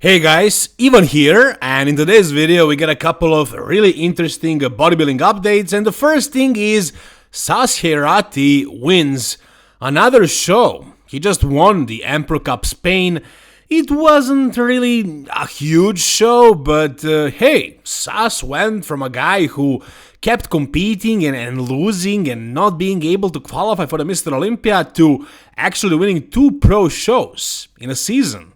Hey guys, Ivan here, and in today's video we got a couple of really interesting bodybuilding updates, and the first thing is Sas Heirati wins another show. He just won the Emperor Cup Spain. It wasn't really a huge show, but hey, Sas went from a guy who kept competing and losing and not being able to qualify for the Mr. Olympia to actually winning 2 pro shows in a season.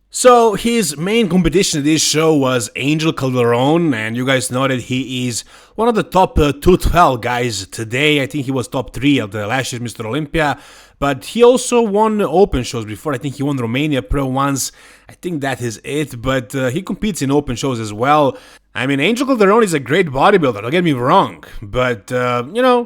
So his main competition at this show was Angel Calderon, and you guys know that he is one of the top 212 guys today. I think he was top 3 of the last year's Mr. Olympia, but he also won open shows before. I think he won Romania Pro once. I think that is it, but he competes in open shows as well. I mean, Angel Calderon is a great bodybuilder, don't get me wrong, but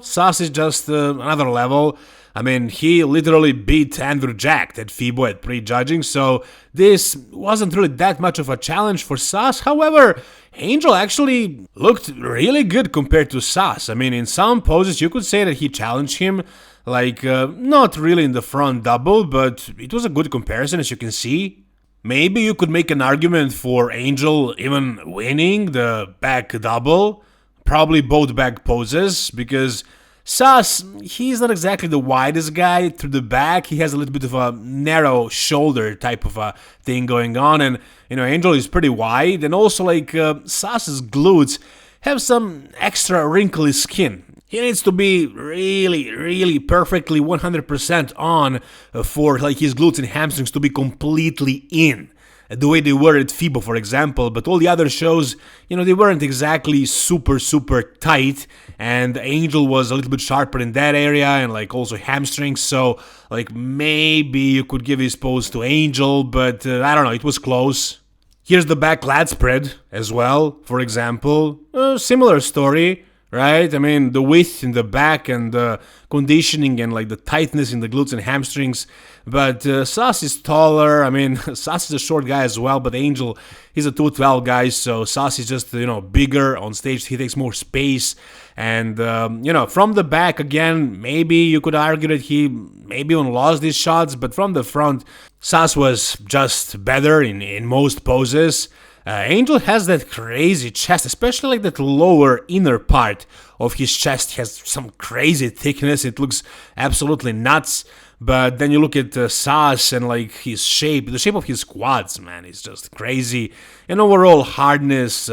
Sas is just another level. I mean, he literally beat Andrew Jack at FIBO at pre-judging, so this wasn't really that much of a challenge for Sas. However, Angel actually looked really good compared to Sas. I mean, in some poses you could say that he challenged him, like not really in the front double, but it was a good comparison as you can see. Maybe you could make an argument for Angel even winning the back double, probably both back poses, because Sas, he's not exactly the widest guy through the back. He has a little bit of a narrow shoulder type of a thing going on, and Angel is pretty wide, and also like Sas's glutes have some extra wrinkly skin. He needs to be really perfectly 100% on for like his glutes and hamstrings to be completely in, the way they were at FIBO, for example. But all the other shows, they weren't exactly super tight, and Angel was a little bit sharper in that area, and like also hamstrings, so like maybe you could give his pose to Angel, but I don't know, it was close. Here's the back lat spread as well, for example. Similar story, right? I mean, the width in the back and the conditioning and like the tightness in the glutes and hamstrings. But Sas is taller. I mean, Sas is a short guy as well, but Angel, he's a 212 guy, so Sas is just, bigger on stage. He takes more space. And, from the back, again, maybe you could argue that he maybe even lost these shots, but from the front, Sas was just better in most poses. Angel has that crazy chest, especially like that lower inner part of his chest has some crazy thickness. It looks absolutely nuts. But then you look at Sas and like his shape, the shape of his quads, man, is just crazy. And overall hardness,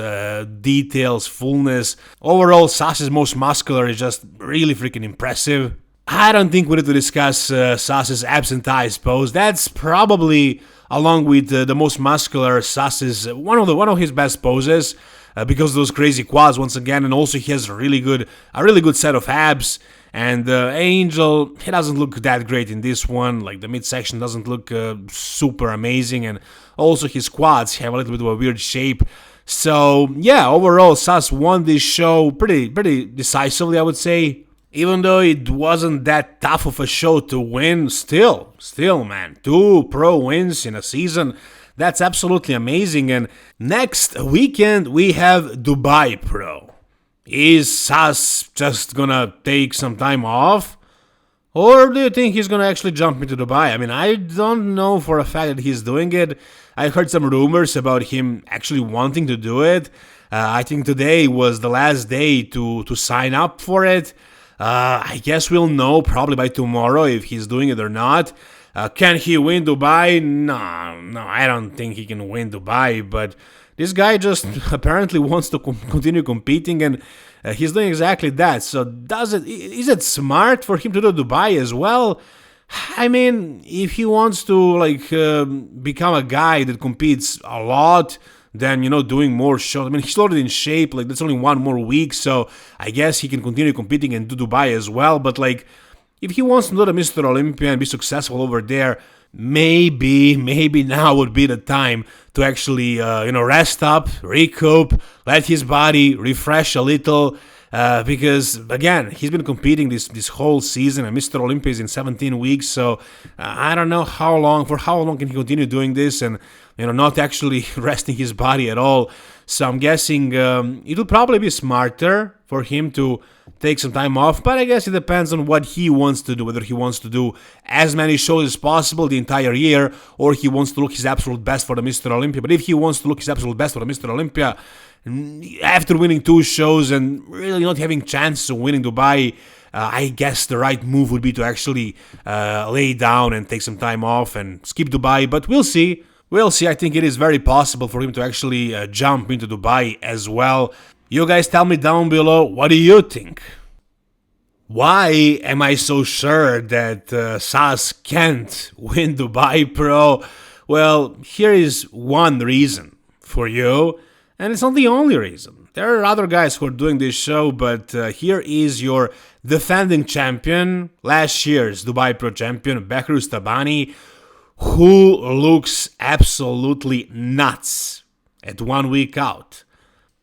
details, fullness. Overall, Sas's most muscular is just really freaking impressive. I don't think we need to discuss Sas's absent eyes pose. That's probably, along with the most muscular, Sas's one of his best poses because of those crazy quads once again, and also he has a really good set of abs. And Angel, he doesn't look that great in this one. Like the midsection doesn't look super amazing, and also his quads have a little bit of a weird shape. So yeah, overall, Sas won this show pretty decisively, I would say. Even though it wasn't that tough of a show to win, still, man, 2 pro wins in a season, that's absolutely amazing. And next weekend, we have Dubai Pro. Is Sas just gonna take some time off? Or do you think he's gonna actually jump into Dubai? I mean, I don't know for a fact that he's doing it. I heard some rumors about him actually wanting to do it. I think today was the last day to sign up for it. I guess we'll know probably by tomorrow if he's doing it or not. Can he win Dubai? No, I don't think he can win Dubai, but this guy just apparently wants to continue competing, and he's doing exactly that. So is it smart for him to do Dubai as well? I mean, if he wants to become a guy that competes a lot, then doing more shows. I mean, he's already in shape. Like that's only 1 more week, so I guess he can continue competing and do Dubai as well. But like, if he wants to do the Mr. Olympia and be successful over there, maybe now would be the time to actually rest up, recoup, let his body refresh a little. because again, he's been competing this whole season, and Mr. Olympia is in 17 weeks, so I don't know for how long can he continue doing this, and not actually resting his body at all. So I'm guessing it will probably be smarter for him to take some time off, but I guess it depends on what he wants to do, whether he wants to do as many shows as possible the entire year, or he wants to look his absolute best for the Mr. Olympia. But if he wants to look his absolute best for the Mr. Olympia, after winning 2 shows and really not having chances of winning Dubai, I guess the right move would be to actually lay down and take some time off and skip Dubai, but we'll see. We'll see. I think it is very possible for him to actually jump into Dubai as well. You guys tell me down below, what do you think? Why am I so sure that Sas can't win Dubai Pro? Well, here is one reason for you, and it's not the only reason. There are other guys who are doing this show, but here is your defending champion, last year's Dubai Pro champion, Behrouz Tabani, who looks absolutely nuts at 1 week out.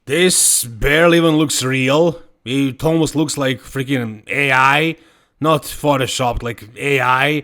This barely even looks real. It almost looks like freaking AI, not photoshopped, like AI.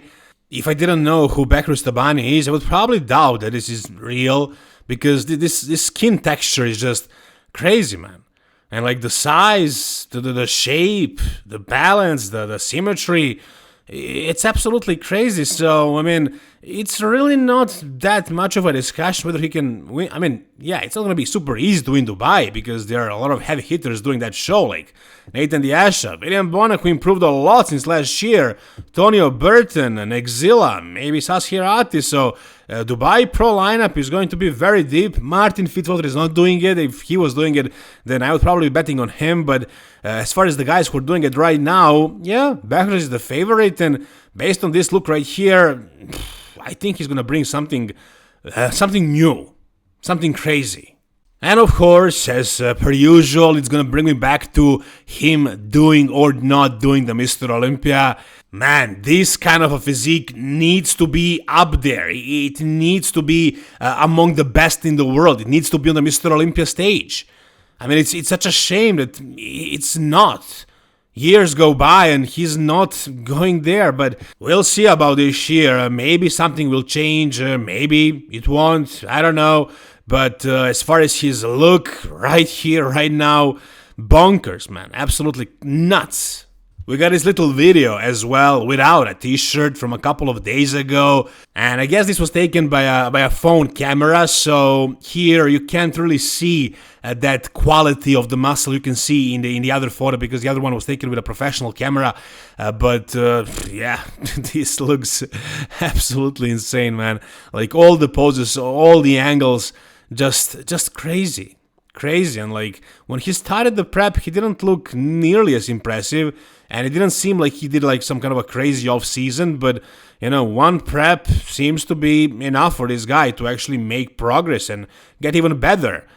If I didn't know who Behrouz Tabani is, I would probably doubt that this is real, because this skin texture is just crazy, man. And like the size, the shape, the balance, the symmetry, it's absolutely crazy. So, I mean, it's really not that much of a discussion whether he can win. I mean, yeah, it's not going to be super easy to win Dubai, because there are a lot of heavy hitters doing that show, like Nathan Diasha, William Bonac, who improved a lot since last year, Tonio Burton, and Exila, maybe Sas Heirati. So Dubai Pro lineup is going to be very deep. Martin Fitzwater is not doing it. If he was doing it, then I would probably be betting on him. But as far as the guys who are doing it right now, yeah, Behrouz is the favorite. And based on this look right here, I think he's going to bring something new, something crazy. And of course, as per usual, it's going to bring me back to him doing or not doing the Mr. Olympia. Man, this kind of a physique needs to be up there. It needs to be among the best in the world. It needs to be on the Mr. Olympia stage. I mean, it's such a shame that it's not. Years go by and he's not going there, but we'll see about this year. Maybe something will change, maybe it won't, I don't know. But as far as his look right here, right now, bonkers, man, absolutely nuts. We got his little video as well without a t-shirt from a couple of days ago, and I guess this was taken by a phone camera, so here you can't really see that quality of the muscle you can see in the other photo, because the other one was taken with a professional camera. But yeah, this looks absolutely insane, man. Like all the poses, all the angles, just crazy. And like when he started the prep, he didn't look nearly as impressive, and it didn't seem like he did like some kind of a crazy off season. But one prep seems to be enough for this guy to actually make progress and get even better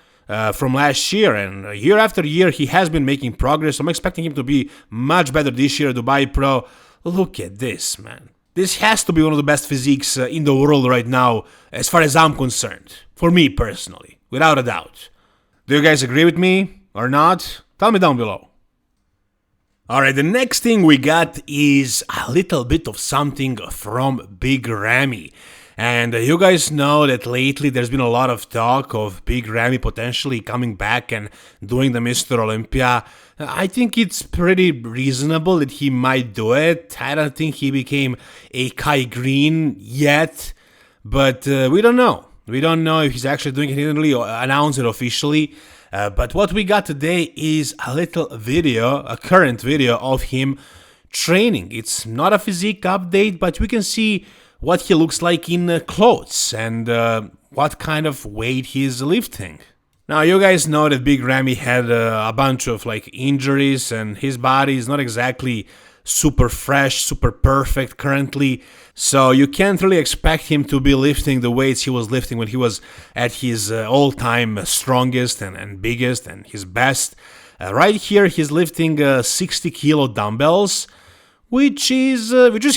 from last year. And year after year, he has been making progress. I'm expecting him to be much better this year at Dubai Pro. Look at this, man. This has to be one of the best physiques in the world right now, as far as I'm concerned. For me personally, without a doubt. Do you guys agree with me or not? Tell me down below. Alright, the next thing we got is a little bit of something from Big Ramy. And you guys know that lately there's been a lot of talk of Big Ramy potentially coming back and doing the Mr. Olympia. I think it's pretty reasonable that he might do it. I don't think he became a Kai Green yet, but we don't know. We don't know if he's actually doing it. He didn't really announce it officially. But what we got today is a little video, a current video of him training. It's not a physique update, but we can see what he looks like in clothes and what kind of weight he's lifting. Now, you guys know that Big Ramy had a bunch of like injuries, and his body is not exactly super fresh, super perfect currently. So you can't really expect him to be lifting the weights he was lifting when he was at his all-time strongest and biggest and his best. Right here, he's lifting 60 kilo dumbbells, which is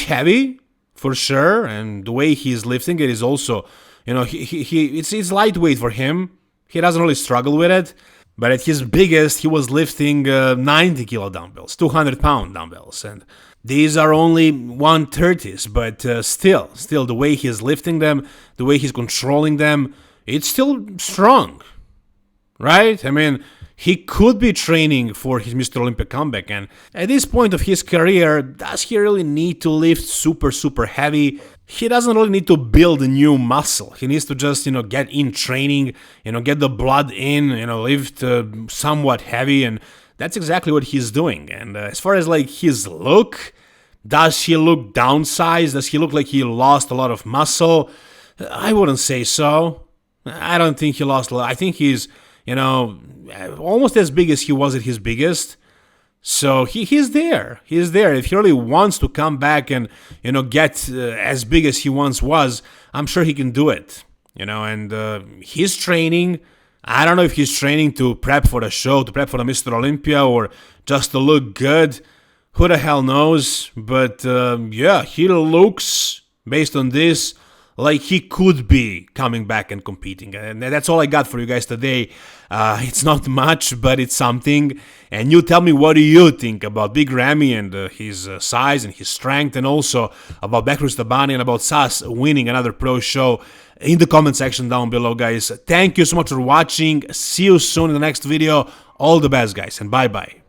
heavy for sure. And the way he's lifting it is also, it's lightweight for him. He doesn't really struggle with it. But at his biggest, he was lifting 90 kilo dumbbells, 200-pound dumbbells. And these are only 130s, but still, the way he's lifting them, the way he's controlling them, it's still strong, right? I mean, he could be training for his Mr. Olympia comeback, and at this point of his career, does he really need to lift super heavy? He doesn't really need to build a new muscle. He needs to just, get in training, get the blood in, lift somewhat heavy, and that's exactly what he's doing. And as far as like his look, does he look downsized? Does he look like he lost a lot of muscle? I wouldn't say so. I don't think he lost a lot. I think he's, almost as big as he was at his biggest. So he's there. He's there. If he really wants to come back and, get as big as he once was, I'm sure he can do it. And he's training. I don't know if he's training to prep for the show, to prep for the Mr. Olympia, or just to look good. Who the hell knows? But yeah, he looks, based on this, like he could be coming back and competing. And that's all I got for you guys today. It's not much, but it's something. And you tell me, what do you think about Big Ramy and his size and his strength, and also about Behrouz Tabani and about Sas winning another pro show in the comment section down below, guys. Thank you so much for watching. See you soon in the next video. All the best, guys, and bye-bye.